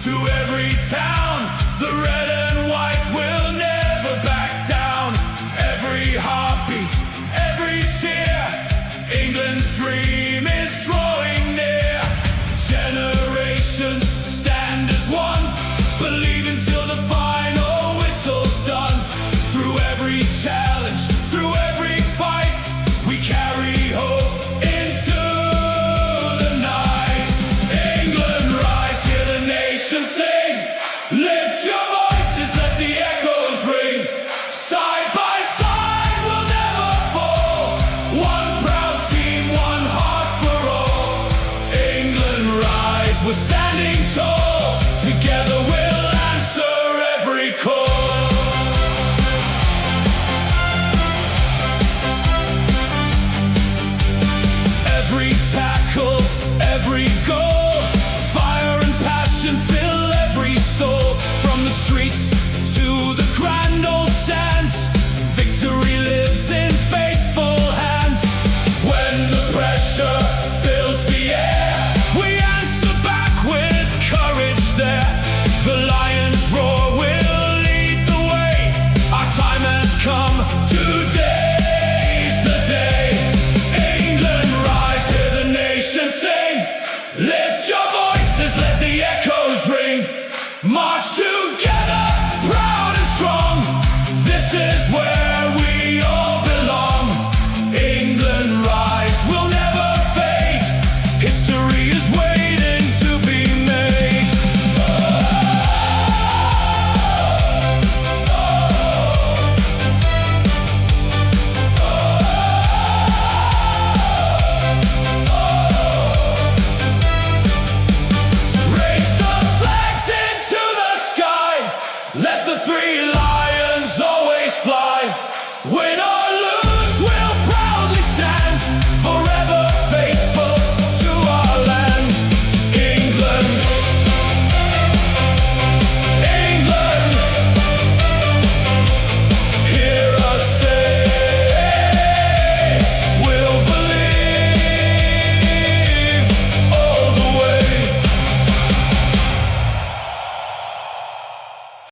to every town. The red and white will never back down. Every heartbeat, every cheer, England's dream is drawing near. Generations stand as one, believe until the final whistle's done. Through every challenge